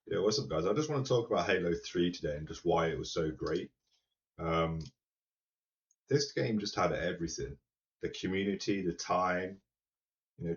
Yeah, what's up, guys? I just want to talk about Halo 3 today and just why it was so great. Um, this game just had everything. The community, the time,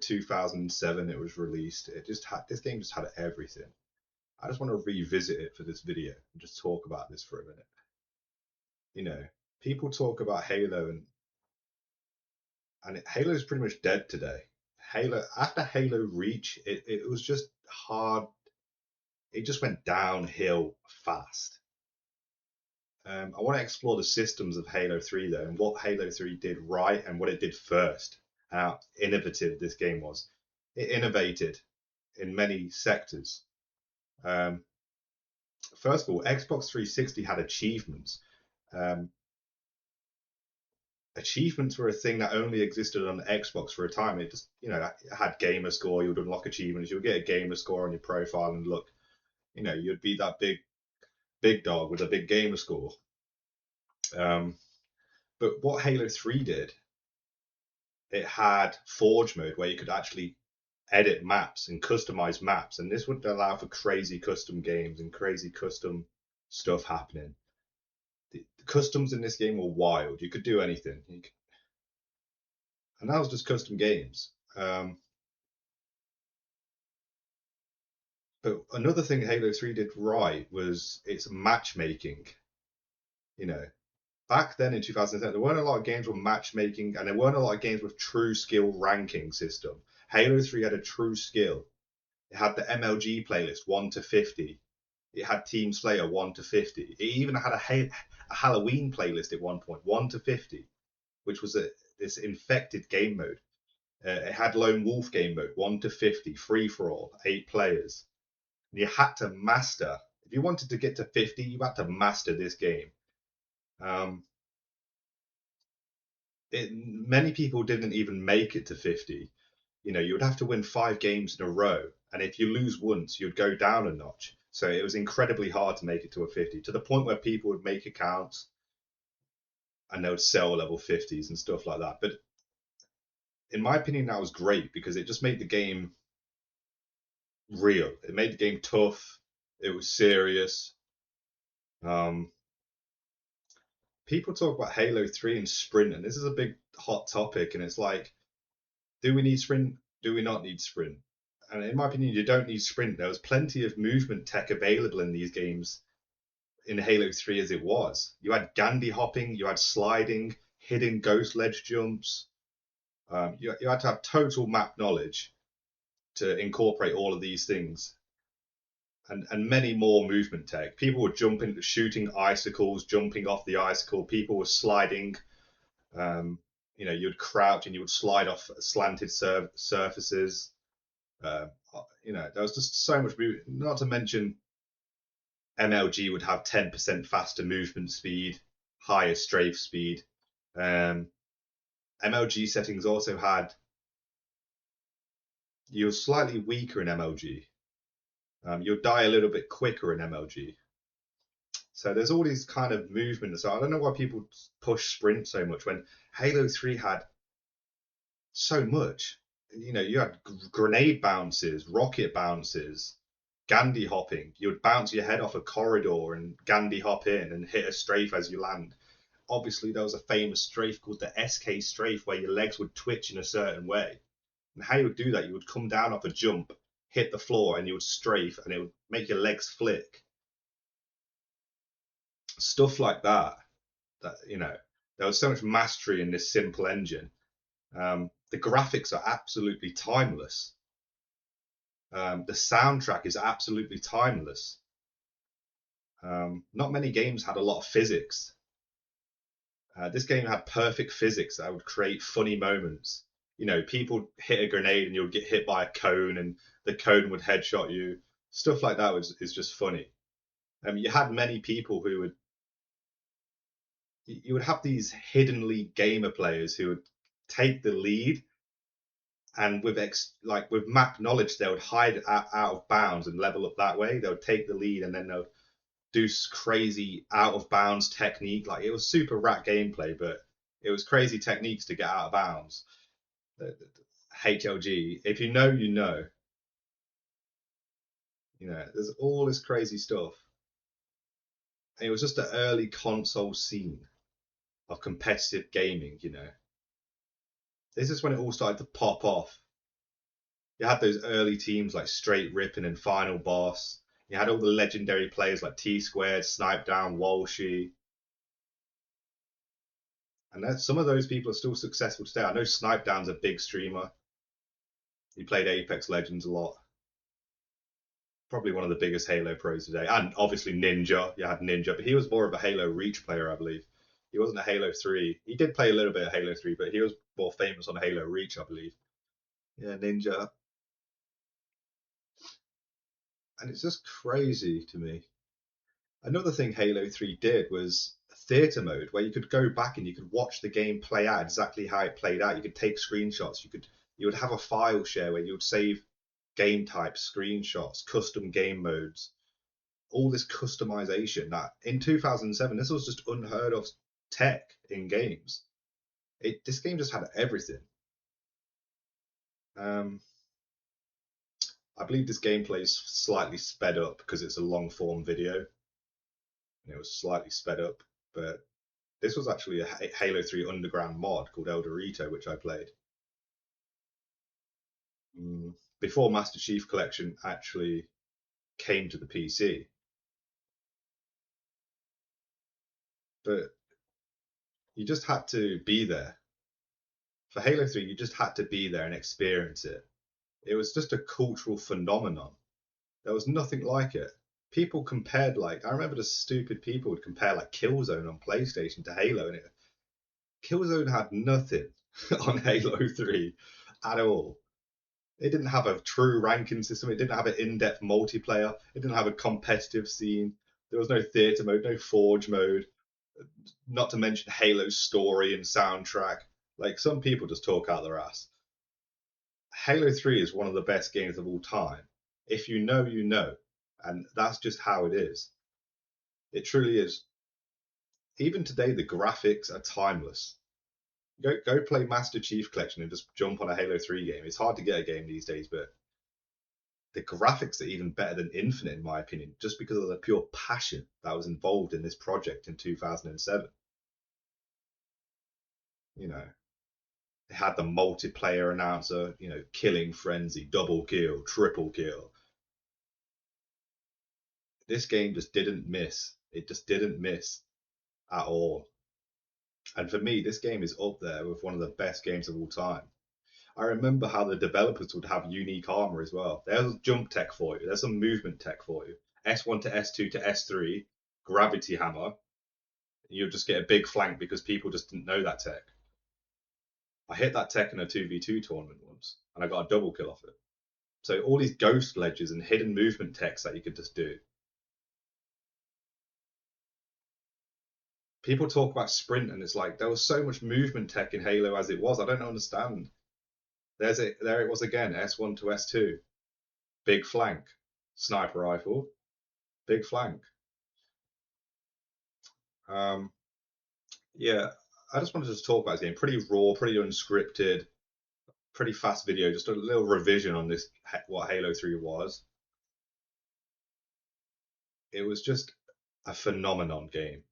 2007 it was released. This game just had everything. I just want to revisit it for this video and just talk about this for a minute. You know, people talk about Halo and Halo is pretty much dead today. Halo after Halo Reach, it was just hard. It just went downhill fast. I want to explore the systems of Halo 3 though, and what Halo 3 did right and what it did first. How innovative this game was. It innovated in many sectors. Um, First of all, Xbox 360 had achievements. Um, Achievements were a thing that only existed on Xbox for a time. It just, it had gamer score. You would unlock achievements. You would get a gamer score on your profile, and look, you'd be that big dog with a big gamer score. Um, but what Halo 3 did, it had Forge mode where you could actually edit maps and customize maps, and this would allow for crazy custom games and crazy custom stuff happening. The customs in this game were wild. You could do anything, and that was just custom games. But another thing Halo 3 did right was its matchmaking. You know, back then in 2010, there weren't a lot of games with matchmaking, and there weren't a lot of games with true skill ranking system. Halo 3 had a true skill. It had the MLG playlist 1 to 50. It had Team Slayer 1 to 50. It even had a Halloween playlist at one point, 1 to 50, which was this infected game mode. It had Lone Wolf game mode, 1 to 50, free for all, 8 players. And you had to master. If you wanted to get to 50, you had to master this game. Um, Many people didn't even make it to 50. You would have to win 5 games in a row, and if you lose once, you'd go down a notch. So it was incredibly hard to make it to a 50, to the point where people would make accounts and they would sell level 50s and stuff like that. But in my opinion, that was great because it just made the game real. It made the game tough. It was serious. Um, People talk about Halo 3 and sprint, and this is a big hot topic. And it's like, do we need sprint? Do we not need sprint? And in my opinion, you don't need sprint. There was plenty of movement tech available in these games in Halo 3 as it was. You had Gandhi hopping, you had sliding, hidden ghost ledge jumps. You had to have total map knowledge to incorporate all of these things. And many more movement tech. People were jumping, shooting icicles, jumping off the icicle. People were sliding. You'd crouch and you would slide off slanted surfaces. Uh, there was just so much movement. Not to mention MLG would have 10% faster movement speed, higher strafe speed. MLG settings also had, you were slightly weaker in MLG. You'll die a little bit quicker in MLG. So there's all these kind of movements. So I don't know why people push sprint so much when Halo 3 had so much. You had grenade bounces, rocket bounces, Gandhi hopping. You would bounce your head off a corridor and Gandhi hop in and hit a strafe as you land. Obviously, there was a famous strafe called the SK strafe where your legs would twitch in a certain way. And how you would do that, you would come down off a jump, hit the floor, and you would strafe, and it would make your legs flick. Stuff like that. There was so much mastery in this simple engine. The graphics are absolutely timeless. The soundtrack is absolutely timeless. Not many games had a lot of physics. This game had perfect physics that would create funny moments. People hit a grenade and you'll get hit by a cone, and the cone would headshot you. Stuff like that is just funny. You had many people who would you would have these hidden league gamer players who would take the lead, and with map knowledge they would hide out of bounds and level up that way. They would take the lead and then they would do crazy out of bounds technique. Like, it was super rat gameplay, but it was crazy techniques to get out of bounds. HLG, if you know, you know. There's all this crazy stuff. And it was just the early console scene of competitive gaming. This is when it all started to pop off. You had those early teams like Straight Rippin' and Final Boss. You had all the legendary players like T Squared, Snipe Down, Walshy. And some of those people are still successful today. I know Snipe Down's a big streamer. He played Apex Legends a lot. Probably one of the biggest Halo pros today. And obviously Ninja. You had Ninja, but he was more of a Halo Reach player, I believe. He wasn't a Halo 3. He did play a little bit of Halo 3, but he was more famous on Halo Reach, I believe. Yeah, Ninja. And it's just crazy to me. Another thing Halo 3 did was theater mode, where you could go back and you could watch the game play out exactly how it played out. You could take screenshots. You would have a file share where you would save game types, screenshots, custom game modes, all this customization. That in 2007, this was just unheard of tech in games. This game just had everything. I believe this gameplay is slightly sped up because it's a long form video, and it was slightly sped up. But this was actually a Halo 3 Underground mod called El Dorito, which I played before Master Chief Collection actually came to the PC. But you just had to be there. For Halo 3, you just had to be there and experience it. It was just a cultural phenomenon. There was nothing like it. People compared, I remember the stupid people would compare Killzone on PlayStation to Halo, and Killzone had nothing on Halo 3 at all. It didn't have a true ranking system. It didn't have an in-depth multiplayer. It didn't have a competitive scene. There was no theater mode, no forge mode. Not to mention Halo's story and soundtrack. Some people just talk out their ass. Halo 3 is one of the best games of all time. If you know, you know. And that's just how it is. It truly is. Even today, the graphics are timeless. Go play Master Chief Collection and just jump on a Halo 3 game. It's hard to get a game these days, but the graphics are even better than Infinite, in my opinion, just because of the pure passion that was involved in this project in 2007. They had the multiplayer announcer, killing frenzy, double kill, triple kill. This game just didn't miss. It just didn't miss at all. And for me, this game is up there with one of the best games of all time. I remember how the developers would have unique armor as well. There's jump tech for you. There's some movement tech for you. S1 to S2 to S3, gravity hammer. You'll just get a big flank because people just didn't know that tech. I hit that tech in a 2v2 tournament once, and I got a double kill off it. So all these ghost ledges and hidden movement techs that you could just do. People talk about sprint, and it's there was so much movement tech in Halo as it was. I don't understand. There it was again, S1 to S2. Big flank. Sniper rifle. Big flank. Yeah, I just wanted to talk about this game. Pretty raw, pretty unscripted, pretty fast video. Just a little revision on this, what Halo 3 was. It was just a phenomenon game.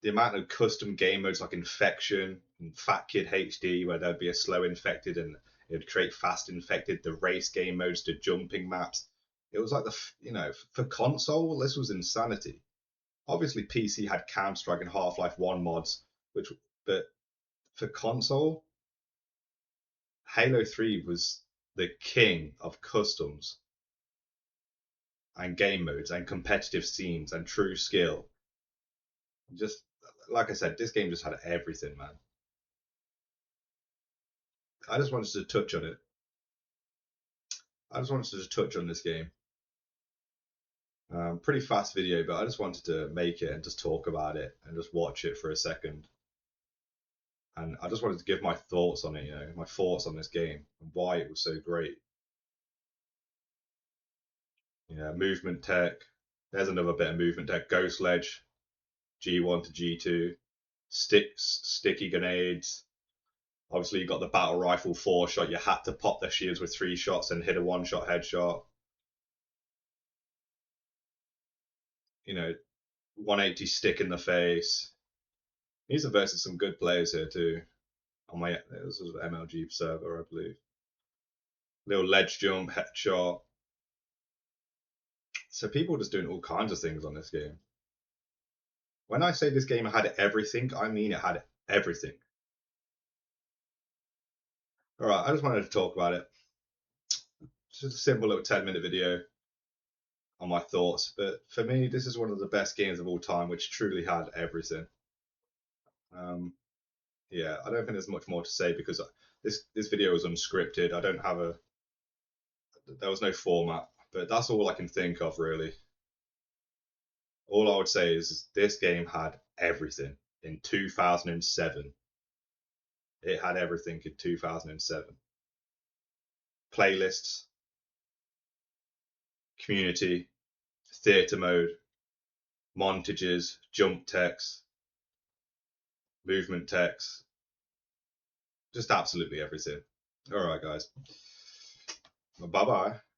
The amount of custom game modes like Infection and Fat Kid HD, where there'd be a slow infected and it would create fast infected, the race game modes, the jumping maps. It was for console, this was insanity. Obviously, PC had Counter-Strike and Half-Life 1 mods, but for console, Halo 3 was the king of customs and game modes and competitive scenes and true skill. Just like I said, this game just had everything, man. I just wanted to touch on it. I just wanted to touch on this game. Pretty fast video, but I just wanted to make it and just talk about it and just watch it for a second. And I just wanted to give my thoughts on it, my thoughts on this game and why it was so great. Movement tech. There's another bit of movement tech. Ghost ledge, G1 to G2, sticky grenades. Obviously, you got the battle rifle 4-shot. You had to pop their shields with 3 shots and hit a 1-shot headshot. 180 stick in the face. These are versus some good players here too. On my this was an MLG server, I believe. Little ledge jump, headshot. So people just doing all kinds of things on this game. When I say this game had everything, I mean it had everything. All right, I just wanted to talk about it. Just a simple little 10-minute video on my thoughts. But for me, this is one of the best games of all time, which truly had everything. Yeah, I don't think there's much more to say because this video was unscripted. I don't have there was no format, but that's all I can think of really. All I would say is this game had everything in 2007. It had everything in 2007. Playlists, community, theater mode, montages, jump text, movement text, just absolutely everything. All right, guys. Bye bye.